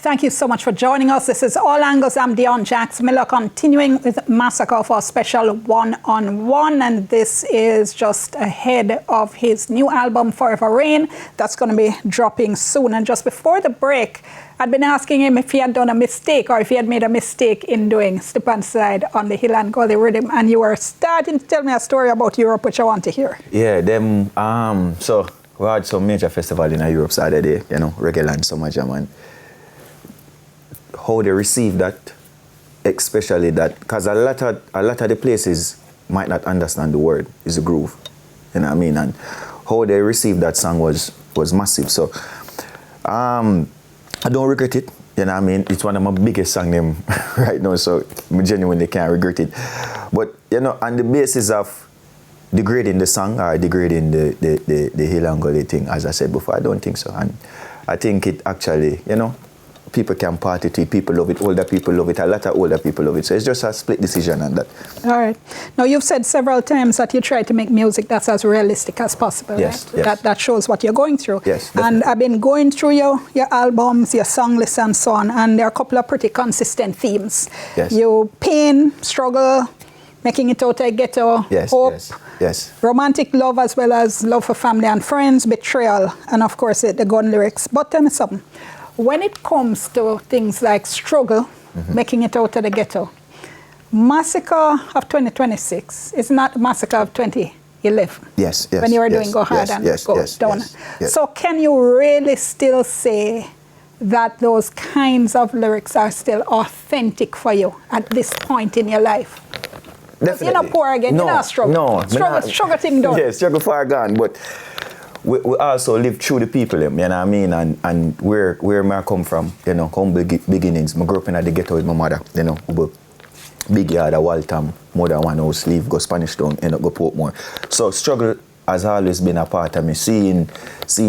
Thank you so much for joining us. This is All Angles. I'm Dion Jax Miller, continuing with Masicka for a special one-on-one, and this is just ahead of his new album, Forever Rain, that's going to be dropping soon. And just before the break, I'd been asking him if he had done a mistake or if he had made a mistake in doing Step and Slide on the Hill and Gully Rhythm, and you were starting to tell me a story about Europe, which I want to hear. Yeah, so we had some major festival in Europe Saturday, Reggae Land, Summer Jam, and how they receive that, especially that, because a lot of the places might not understand the word, is a groove, you know what I mean, and how they received that song was massive. So I don't regret it, you know what I mean. It's one of my biggest songs them right now, so I genuinely can't regret it. But on the basis of degrading the song or degrading the Hill and Gully thing, as I said before, I don't think so. And I think it actually, people can party to it, people love it, older people love it, a lot of older people love it. So it's just a split decision on that. All right. Now, you've said several times that you try to make music that's as realistic as possible, yes, right? Yes. That shows what you're going through. Yes, definitely. And I've been going through your albums, your song list and so on, and there are a couple of pretty consistent themes. Yes. You pain, struggle, making it out of ghetto, yes, hope, yes. Romantic love as well as love for family and friends, betrayal, and of course the gun lyrics. But tell me something. When it comes to things like struggle, making it out of the ghetto, Masicka of 2026 is not Masicka of 2011. Yes. When you were doing Go Hard and Go Down. Yes. So can you really still say that those kinds of lyrics are still authentic for you at this point in your life? Definitely. You're not poor again, you're not struggle. No. Struggle thing done. Yes, struggle far gone, but we also live through the people, you know what I mean, and where I come from, humble beginnings. I grew up in the ghetto with my mother, but big yard, a Waltham, more than one house, leave, go Spanish Town, end up go Portmore. So struggle has always been a part of me, seeing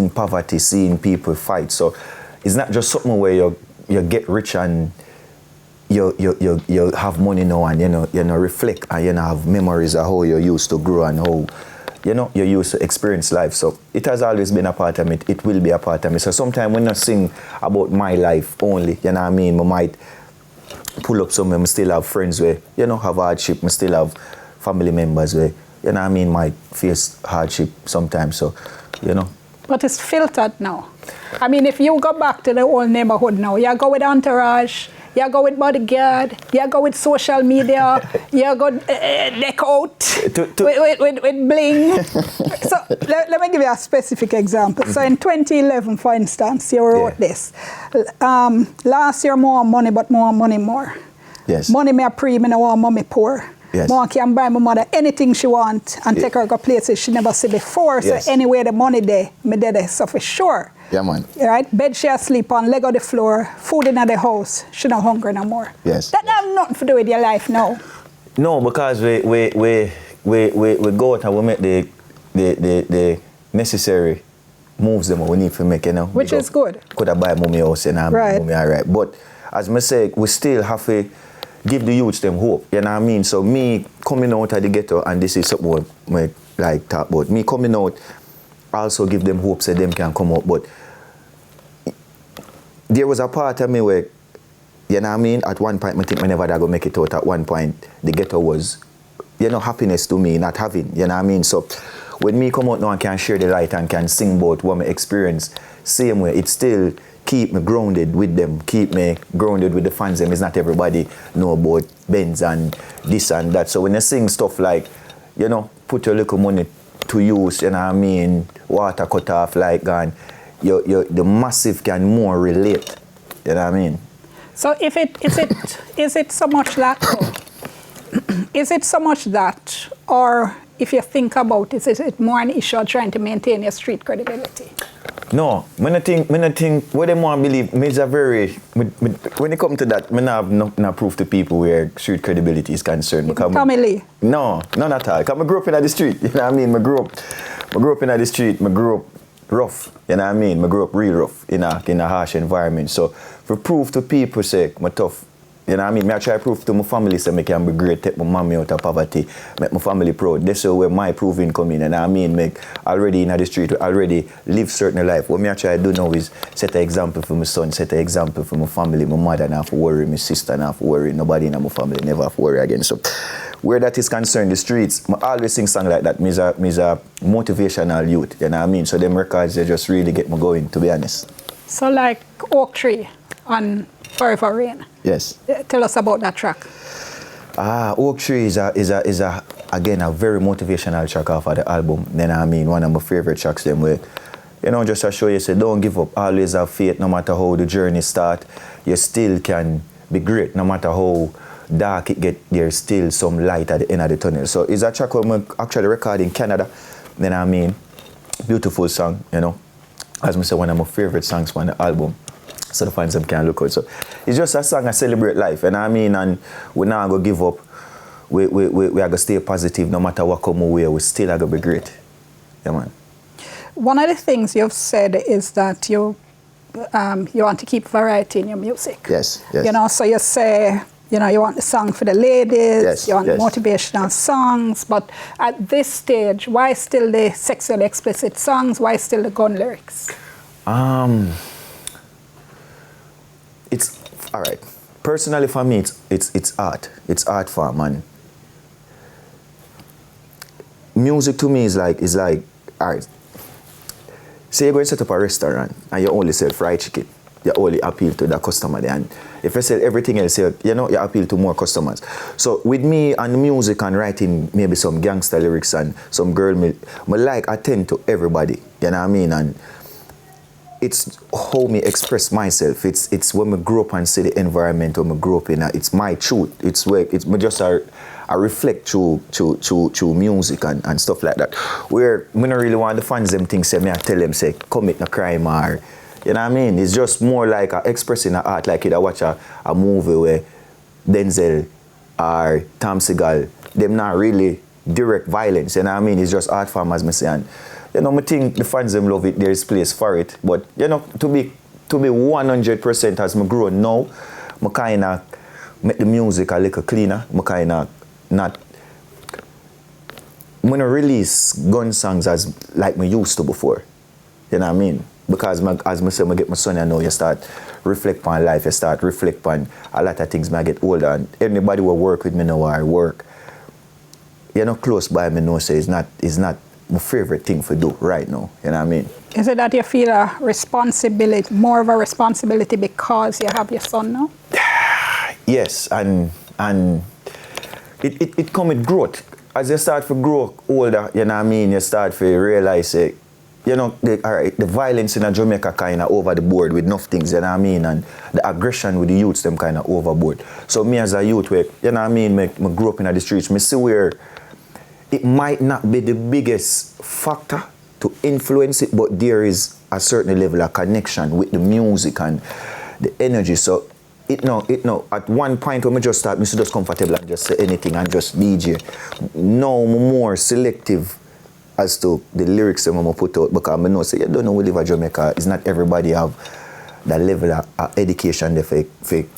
poverty, seeing people fight. So it's not just something where you get rich and you have money now and you reflect and have memories of how you used to grow and how you used to experience life. So it has always been a part of me. It will be a part of me. So sometimes when I sing about my life only, you know what I mean, I might pull up somewhere, I still have friends where, have hardship, I still have family members where, you know what I mean, might face hardship sometimes. So, But it's filtered now. I mean, if you go back to the old neighborhood now, you go with entourage, you go with bodyguard, you go with social media, you go deck out with bling. So let me give you a specific example. So in 2011, for instance, you wrote this. Last year, more money, but more money more. Yes. Money me a pre, me no want mommy poor. Yes. Mom can buy my mother anything she want and take her to places she never see before. Yes. So anyway, the money there, me there, so for sure. Yeah, man. Right? Bed she asleep on, leg on the floor, food in the house. She not hungry no more. Yes. That have nothing to do with your life now. No, because we go out and we make the necessary moves that we need to make, Which is good. Could have buy mommy house and right. Mommy all right. But as I say, we still have to give the youths them hope, you know what I mean? So me coming out of the ghetto, and this is something we like talk about, me coming out also give them hope so them can come out. But there was a part of me where, you know what I mean, at one point I think I never go make it out. At one point the ghetto was, happiness to me, not having, you know what I mean? So when me come out now and can share the light and can sing about what I experience, same way, it still keep me grounded with them, keep me grounded with the fans. It's not everybody know about Benz and this and that. So when you sing stuff like, put your little money to use, you know what I mean, water cut off like gone, the massive can more relate, you know what I mean? So is it so much that, is it so much that, or if you think about it, is it more an issue of trying to maintain your street credibility? No, when I think what they want to believe, it's a very, when it comes to that, I have no proof to people where street credibility is concerned. Family? No, none at all. Because I grew up in the street, you know what I mean? I grew up in the street, I grew up rough, you know what I mean? I grew up real rough in a harsh environment. So for proof to people say I'm tough, You know what I mean? I try to prove to my family so I can be great, take my mommy out of poverty, make my family proud. This is where my proving come in. And I mean, make already in the street, already live certain life. What I try to do now is set an example for my son, set an example for my family, my mother not have to worry, my sister not have to worry, nobody in my family never have to worry again. So where that is concerned, the streets, I always sing songs like that. Me's a motivational youth, you know what I mean? So them records, they just really get me going, to be honest. So like Oak Tree on Forever Rain. Yes. Tell us about that track. Oak Tree is again a very motivational track off of the album. Then I mean one of my favorite tracks them where, you know, just to show you say don't give up, always have faith, no matter how the journey start, you still can be great, no matter how dark it get, there's still some light at the end of the tunnel. So it's a track I actually record in Canada. Then I mean, beautiful song, you know. As I say, one of my favorite songs on the album. So the fans can look out. So it's just a song that celebrate life, and I mean, and we're not gonna give up. We are gonna stay positive no matter what come our way. We still are gonna be great. Yeah, man. One of the things you've said is that you want to keep variety in your music. Yes, yes. You know, so you say, you know, you want the song for the ladies, yes, you want yes. motivational songs, but at this stage, why still the sexually explicit songs? Why still the gun lyrics? It's all right. Personally, for me, it's art. It's art form, man. Music to me is like all right. Say you're going to set up a restaurant and you only sell fried chicken. You only appeal to the customer there. And if you sell everything else, you know, you appeal to more customers. So with me and music and writing maybe some gangster lyrics and some girl, me like attend to everybody. You know what I mean? And it's how me express myself. It's when I grow up and see the environment when I grow up in. It's my truth. It's where it's just a reflect through music and stuff like that. Where me not really want the fans them things say me I tell them say commit no crime or you know what I mean. It's just more like expressing the art. Like I watch a movie where Denzel or Tom Segal them not really direct violence. You know what I mean. It's just art form as me say. And, you know, I think the fans them love it, there's place for it. But, you know, to be 100% as I grow now, I kind of make the music a little cleaner. I kind of not... I'm going to release gun songs as like me used to before. You know what I mean? Because as I say, I get my son, I know you start reflect on life, you start reflect on a lot of things when I get older. And anybody will work with me now or work, you know, close by me know say it's not my favorite thing to do right now, you know what I mean? Is it that you feel a responsibility, more of a responsibility because you have your son now? Yes, and it come with growth. As you start to grow older, you know what I mean, you start to realize, you know, the violence in Jamaica kind of over the board with enough things, you know what I mean, and the aggression with the youths, them kind of overboard. So me as a youth, you know what I mean, I grew up in the streets, I see where it might not be the biggest factor to influence it, but there is a certain level of connection with the music and the energy. So it no. At one point when I just start, I just comfortable and just say anything and just DJ. Now I'm more selective as to the lyrics that I'm gonna put out because I know say you don't know we live in Jamaica. It's not everybody have that level of education they fake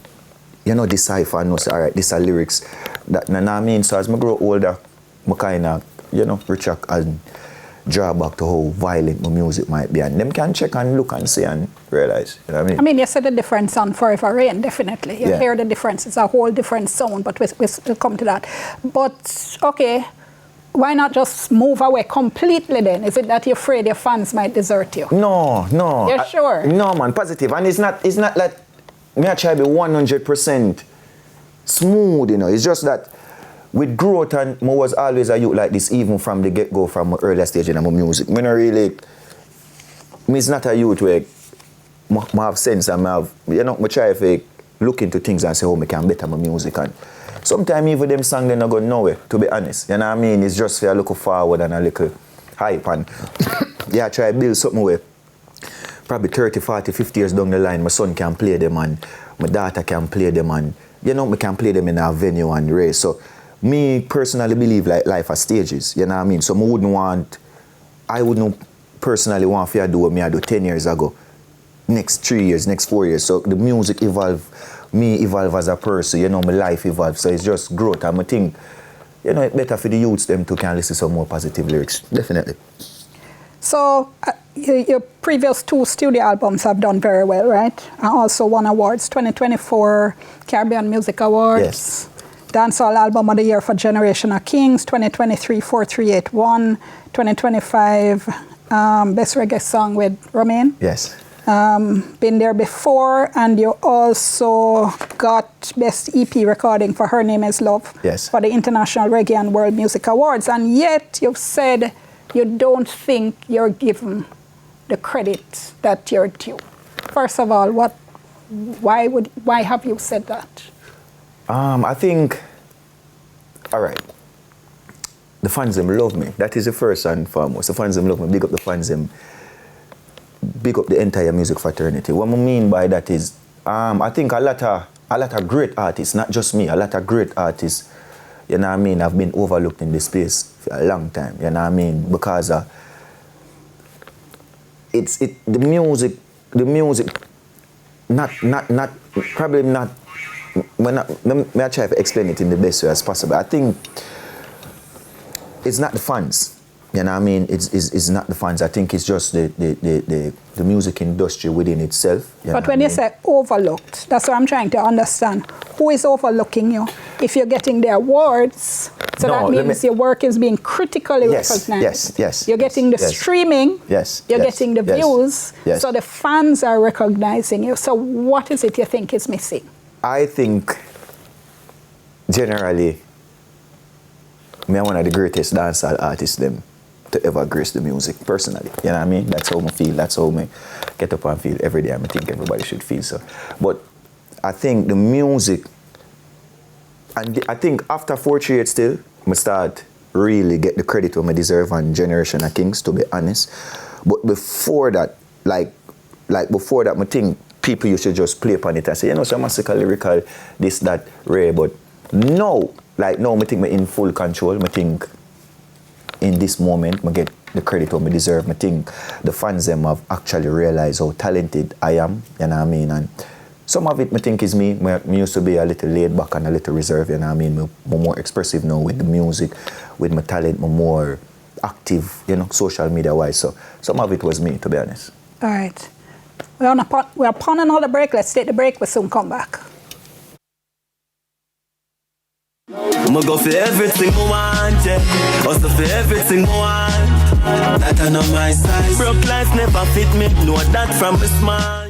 you know decipher and know say all right, these are lyrics that know what I mean. So as I grow older, I kind of, you know, retract and draw back to how violent my music might be. And them can check and look and see and realize, you know what I mean? I mean, you said the difference on Forever Rain, definitely. You hear the difference. It's a whole different sound, but we'll come to that. But, okay, why not just move away completely then? Is it that you're afraid your fans might desert you? No. You're sure? No, man, positive. And it's not like me I try to be 100% smooth, you know. It's just that with growth, and I was always a youth like this, even from the get-go, from my earlier stage in my music. Me is not a youth where I have sense and I have, you know, I try to look into things and say how I can better my music. And sometimes even them songs, they're not going nowhere, to be honest. You know what I mean? It's just for a little forward and a little hype. And yeah, I try to build something where probably 30, 40, 50 years down the line, my son can play them and my daughter can play them and, you know, we can play them in a venue and race. So me personally believe like life has stages, you know what I mean? So I wouldn't personally want to do what I do 10 years ago, next 3 years, next 4 years. So the music evolve me evolve as a person, you know, my life evolve. So it's just growth. And I think, you know, it's better for the youths them to can listen to some more positive lyrics. Definitely. So your previous 2 studio albums have done very well, right? And also won awards, 2024 Caribbean Music Awards. Yes. Dancehall Album of the Year for Generation of Kings, 2023 4381, 2025 Best Reggae Song with Romain. Yes. Been there before, and you also got Best EP Recording for Her Name Is Love. Yes. For the International Reggae and World Music Awards. And yet you've said you don't think you're given the credit that you're due. First of all, why have you said that? I think, all right, the fans them love me. That is the first and foremost. The fans them love me. Big up the fans them. Big up the entire music fraternity. What I mean by that is, I think a lot of great artists, not just me, a lot of great artists, you know what I mean, have been overlooked in this space for a long time, you know what I mean, because the music, probably not, may I try to explain it in the best way as possible. I think it's not the fans. You know what I mean? It's not the fans. I think it's just the music industry within itself. But when you say overlooked, that's what I'm trying to understand. Who is overlooking you? If you're getting the awards, so that means your work is being critically recognized. Yes. You're getting the streaming. Yes. You're getting the views. Yes. So the fans are recognizing you. So what is it you think is missing? I think, generally, me one of the greatest dancehall artists them to ever grace the music, personally. You know what I mean? That's how I feel. That's how I get up and feel every day. I think everybody should feel so. But I think the music, and I think after 48 still, I start really get the credit when I deserve on Generation of Kings, to be honest. But before that, like before that, I think people used to just play upon it and say, you know, some Masicka lyrical, this, that, rare. But no, like now I think I'm in full control. I think in this moment, I get the credit what I deserve. I think the fans them have actually realized how talented I am, you know what I mean? And some of it I think is me. I used to be a little laid back and a little reserved, you know what I mean? I'm more expressive now with the music, with my talent, I'm more active, you know, social media wise. So some of it was me, to be honest. All right. We're upon another break. Let's take the break. We'll soon come back. I'ma go for everything I want, yeah. Also for everything I want. That I know my size. Broke life never fit me, know that from the small.